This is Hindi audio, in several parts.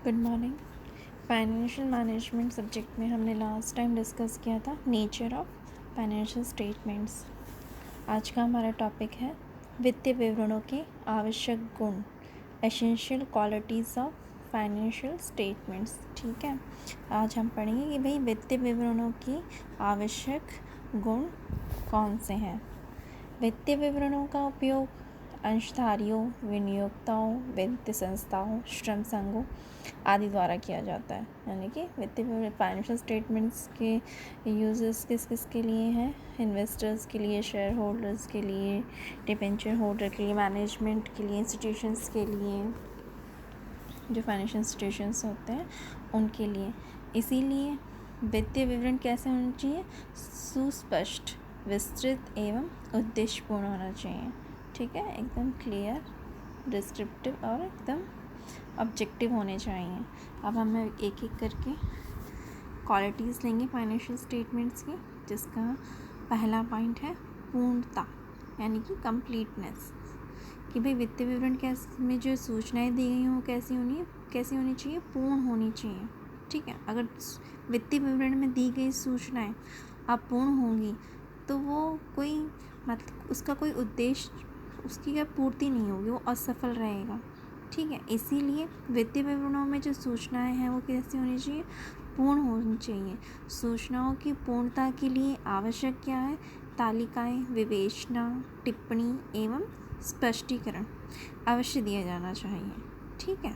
Good morning. Financial management subject में हमने लास्ट टाइम डिस्कस किया था नेचर ऑफ फाइनेंशियल स्टेटमेंट्स। आज का हमारा टॉपिक है वित्तीय विवरणों के आवश्यक गुण, essential qualities of financial statements. ठीक है, आज हम पढ़ेंगे कि भाई वित्तीय विवरणों की आवश्यक गुण कौन से हैं। वित्तीय विवरणों का उपयोग अंशधारियों, विनियोक्ताओं, वित्तीय संस्थाओं, श्रम संघों आदि द्वारा किया जाता है। यानी कि वित्तीय फाइनेंशियल स्टेटमेंट्स के यूजेस किस किस के लिए हैं? इन्वेस्टर्स के लिए, शेयर होल्डर्स के लिए, डिबेंचर होल्डर के लिए, मैनेजमेंट के लिए, इंस्टीट्यूशंस के लिए, जो फाइनेंशियल इंस्टीट्यूशंस होते हैं उनके लिए। इसीलिए वित्तीय विवरण कैसे होना चाहिए? सुस्पष्ट, विस्तृत एवं उद्देश्यपूर्ण होना चाहिए। ठीक है, एकदम क्लियर, डिस्क्रिप्टिव और एकदम ऑब्जेक्टिव होने चाहिए। अब हम एक एक करके क्वालिटीज़ लेंगे फाइनेंशियल स्टेटमेंट्स की, जिसका पहला पॉइंट है पूर्णता, यानी कि कंप्लीटनेस। कि भाई वित्तीय विवरण में जो सूचनाएं दी गई हों कैसी होनी चाहिए? पूर्ण होनी चाहिए। ठीक है, अगर वित्तीय विवरण में दी गई सूचनाएं अपूर्ण होंगी तो वो कोई मतलब उसका कोई उद्देश्य, उसकी क्या पूर्ति नहीं होगी, वो असफल रहेगा। ठीक है, इसीलिए वित्तीय विवरणों में जो सूचनाएं हैं वो कैसी होनी चाहिए? पूर्ण होनी चाहिए। सूचनाओं की पूर्णता के लिए आवश्यक क्या है? तालिकाएं, विवेचना, टिप्पणी एवं स्पष्टीकरण अवश्य दिया जाना चाहिए। ठीक है,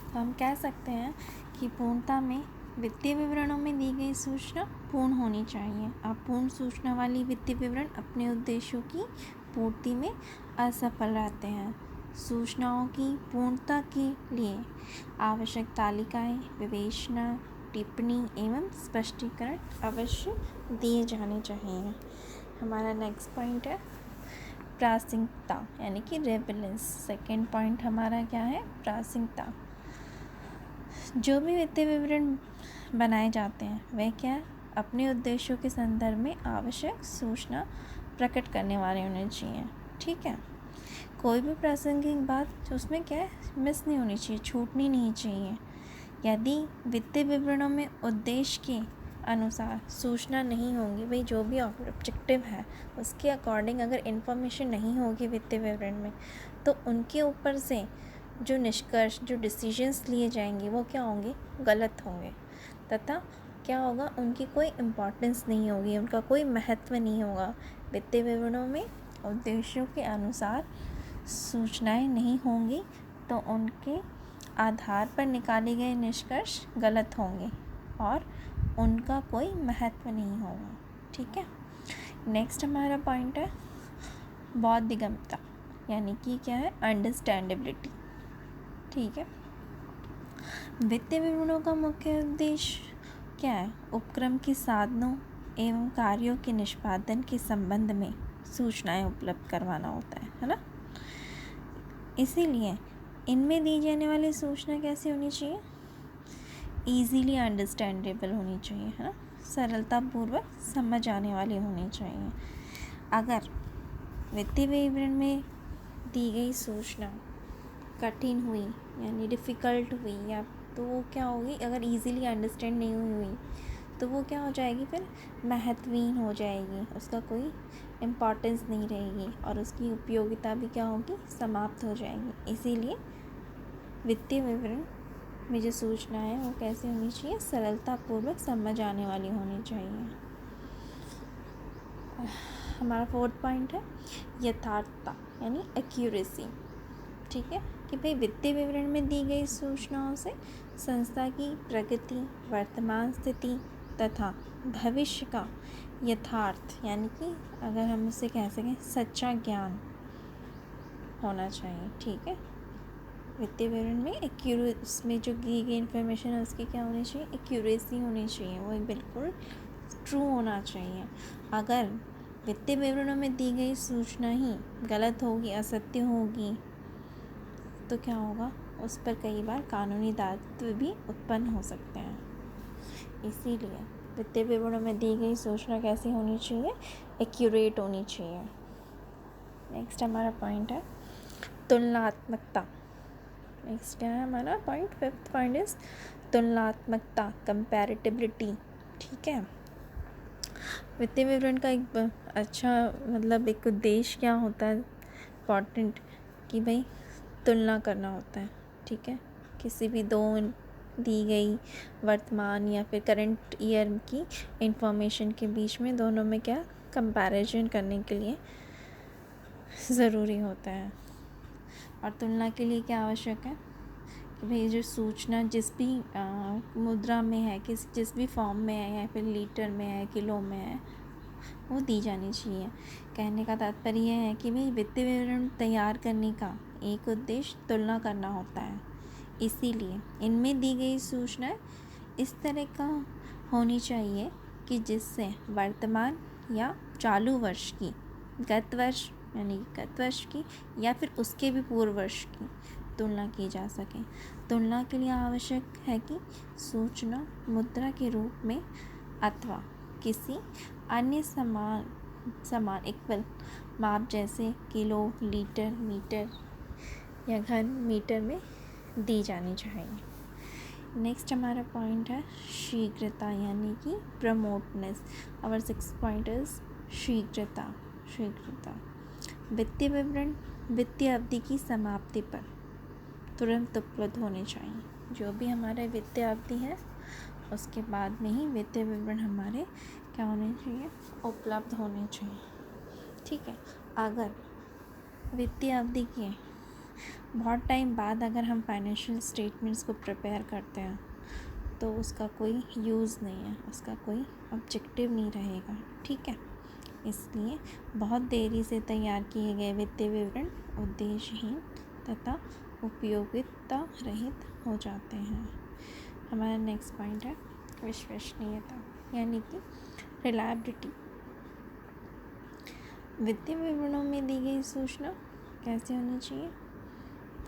तो हम कह सकते हैं कि पूर्णता में वित्तीय विवरणों में दी गई सूचना पूर्ण होनी चाहिए। अपूर्ण सूचना वाली वित्तीय विवरण अपने उद्देश्यों की पूर्ति में असफल रहते हैं। सूचनाओं की पूर्णता के लिए आवश्यक तालिकाएं, विवेचना, टिप्पणी एवं स्पष्टीकरण अवश्य दिए जाने चाहिए। हमारा नेक्स्ट पॉइंट है प्रासंगिकता, यानी कि रेलेवेंस। सेकेंड पॉइंट हमारा क्या है? प्रासंगिकता। जो भी वित्तीय विवरण बनाए जाते हैं वह क्या है? अपने उद्देश्यों के संदर्भ में आवश्यक सूचना प्रकट करने वाले होने चाहिए। ठीक है, कोई भी प्रासंगिक बात उसमें क्या है? मिस नहीं होनी चाहिए, छूटनी नहीं चाहिए। यदि वित्तीय विवरणों में उद्देश्य के अनुसार सूचना नहीं होगी, भाई जो भी ऑब्जेक्टिव है उसके अकॉर्डिंग अगर इन्फॉर्मेशन नहीं होगी वित्तीय विवरण में, तो उनके ऊपर से जो निष्कर्ष, जो डिसीजंस लिए जाएंगे वो क्या होंगे? गलत होंगे। तथा क्या होगा? उनकी कोई इम्पोर्टेंस नहीं होगी, उनका कोई महत्व नहीं होगा। वित्तीय विवरणों में उद्देश्यों के अनुसार सूचनाएं नहीं होंगी तो उनके आधार पर निकाले गए निष्कर्ष गलत होंगे और उनका कोई महत्व नहीं होगा। ठीक है, नेक्स्ट हमारा पॉइंट है बौद्धिकता, यानी कि क्या है? अंडरस्टैंडेबिलिटी। ठीक है, वित्तीय विवरणों का मुख्य उद्देश्य क्या है? उपक्रम के साधनों एवं कार्यों के निष्पादन के संबंध में सूचनाएं उपलब्ध करवाना होता है ना। इसीलिए इनमें दी जाने वाली सूचना कैसी होनी चाहिए? ईजीली अंडरस्टैंडेबल होनी चाहिए, है ना, सरलतापूर्वक समझ आने वाली होनी चाहिए। अगर वित्तीय विवरण में दी गई सूचना कठिन हुई, यानी डिफ़िकल्ट हुई, या तो वो क्या होगी? अगर इजीली अंडरस्टैंड नहीं हुई तो वो क्या हो जाएगी? फिर महत्वहीन हो जाएगी, उसका कोई इम्पोर्टेंस नहीं रहेगी और उसकी उपयोगिता भी क्या होगी? समाप्त हो जाएगी। इसीलिए वित्तीय विवरण में जो सूचना है वो कैसी होनी चाहिए? सरलतापूर्वक समझ आने वाली होनी चाहिए। हमारा फोर्थ पॉइंट है यथार्थता, यानी एक्यूरेसी। ठीक है, कि भाई वित्तीय विवरण में दी गई सूचनाओं से संस्था की प्रगति, वर्तमान स्थिति तथा भविष्य का यथार्थ, यानी कि अगर हम उसे कह सकें सच्चा ज्ञान होना चाहिए। ठीक है, वित्तीय विवरण में उसमें जो दी गई इन्फॉर्मेशन है उसकी क्या होनी चाहिए? एक्यूरेसी होनी चाहिए, वो बिल्कुल ट्रू होना चाहिए। अगर वित्तीय विवरणों में दी गई सूचना ही गलत होगी, असत्य होगी, तो क्या होगा? उस पर कई बार कानूनी दायित्व भी उत्पन्न हो सकते हैं। इसीलिए वित्तीय विवरणों में दी गई सूचना कैसी होनी चाहिए? एक्यूरेट होनी चाहिए। नेक्स्ट हमारा पॉइंट है तुलनात्मकता, नेक्स्ट क्या है हमारा पॉइंट, फिफ्थ पॉइंट इज तुलनात्मकता, कंपैरेटिबिलिटी। ठीक है, वित्तीय विवरण का एक अच्छा मतलब एक उद्देश्य क्या होता है, इम्पॉर्टेंट, कि भाई तुलना करना होता है। ठीक है, किसी भी दो दी गई वर्तमान या फिर करंट ईयर की इंफॉर्मेशन के बीच में दोनों में क्या कंपैरिजन करने के लिए ज़रूरी होता है। और तुलना के लिए क्या आवश्यक है कि भाई जो सूचना जिस भी मुद्रा में है, जिस भी फॉर्म में है या फिर लीटर में है, किलो में है, वो दी जानी चाहिए। कहने का तात्पर्य यह है कि भाई वित्तीय विवरण तैयार करने का एक उद्देश्य तुलना करना होता है, इसीलिए इनमें दी गई सूचनाएं इस तरह का होनी चाहिए कि जिससे वर्तमान या चालू वर्ष की, गत वर्ष यानी गत वर्ष की या फिर उसके भी पूर्व वर्ष की तुलना की जा सके। तुलना के लिए आवश्यक है कि सूचना मुद्रा के रूप में अथवा किसी अन्य समान इक्वल माप जैसे किलो, लीटर, मीटर या घन मीटर में दी जानी चाहिए। नेक्स्ट हमारा पॉइंट है शीघ्रता यानी कि प्रमोटनेस। आवर 6th पॉइंट इज शीघ्रता। वित्तीय विवरण वित्तीय अवधि की समाप्ति पर तुरंत उपलब्ध होने चाहिए। जो भी हमारे वित्तीय अवधि है उसके बाद में ही वित्तीय विवरण हमारे क्या होने चाहिए, उपलब्ध होने चाहिए। ठीक है, अगर वित्तीय अवधि के बहुत टाइम बाद अगर हम फाइनेंशियल स्टेटमेंट्स को प्रिपेयर करते हैं तो उसका कोई यूज़ नहीं है, उसका कोई ऑब्जेक्टिव नहीं रहेगा। ठीक है, इसलिए बहुत देरी से तैयार किए गए वित्तीय विवरण उद्देश्यहीन तथा उपयोगिता रहित हो जाते हैं। हमारा नेक्स्ट पॉइंट है विश्वसनीयता यानी कि रिलायबिलिटी। वित्तीय विवरणों में दी गई सूचना कैसे होनी चाहिए,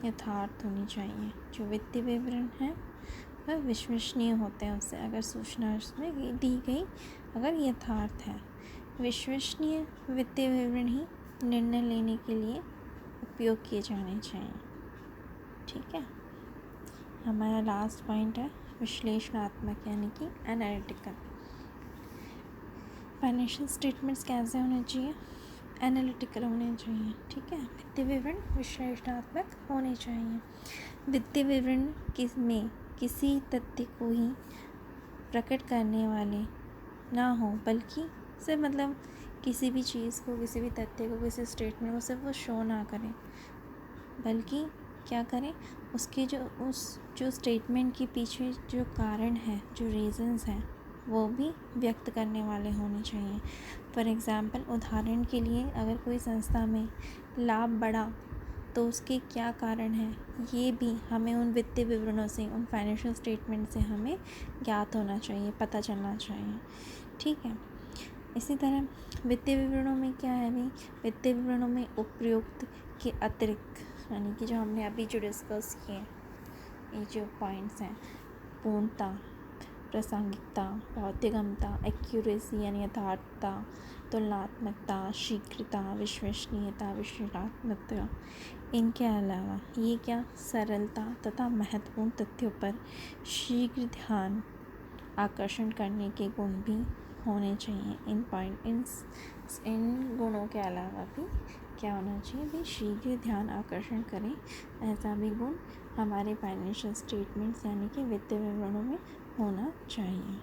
यथार्थ होनी चाहिए। जो वित्तीय विवरण है वह विश्वसनीय होते हैं उससे, अगर सूचना उसमें दी गई अगर यथार्थ है। विश्वसनीय वित्तीय विवरण ही निर्णय लेने के लिए उपयोग किए जाने चाहिए। ठीक है, हमारा लास्ट पॉइंट है विश्लेषणात्मक यानी कि एनालिटिकल। फाइनेंशियल स्टेटमेंट्स कैसे होने चाहिए, एनालिटिकल होने चाहिए। ठीक है, वित्तीय विवरण विश्लेषणात्मक होने चाहिए। वित्तीय विवरण में किसी तथ्य को ही प्रकट करने वाले ना हो, बल्कि सिर्फ मतलब किसी भी चीज़ को, किसी भी तथ्य को, किसी स्टेटमेंट को सिर्फ वो शो ना करें, बल्कि क्या करें, उसके जो स्टेटमेंट के पीछे जो कारण है, जो रीज़न्स हैं, वो भी व्यक्त करने वाले होने चाहिए। फॉर एग्ज़ाम्पल, उदाहरण के लिए अगर कोई संस्था में लाभ बढ़ा तो उसके क्या कारण हैं, ये भी हमें उन वित्तीय विवरणों से, उन फाइनेंशियल स्टेटमेंट से हमें ज्ञात होना चाहिए, पता चलना चाहिए। ठीक है, इसी तरह वित्तीय विवरणों में क्या है भाई, वित्तीय विवरणों में उपयुक्त के अतिरिक्त यानी कि जो हमने अभी जो डिस्कस किए ये जो पॉइंट्स हैं, पूर्णता, प्रासंगिकता, बौद्धिकमता, एक्यूरेसी यानी यथार्थता, तुलनात्मकता, शीघ्रता, विश्वसनीयता, विश्लेषणात्मकता, इनके अलावा ये क्या सरलता तथा महत्वपूर्ण तथ्यों पर शीघ्र ध्यान आकर्षण करने के गुण भी होने चाहिए। इन गुणों के अलावा भी क्या होना चाहिए भी, शीघ्र ध्यान आकर्षण करें ऐसा भी गुण हमारे फाइनेंशियल स्टेटमेंट्स यानी कि वित्तीय विवरणों में होना चाहिए।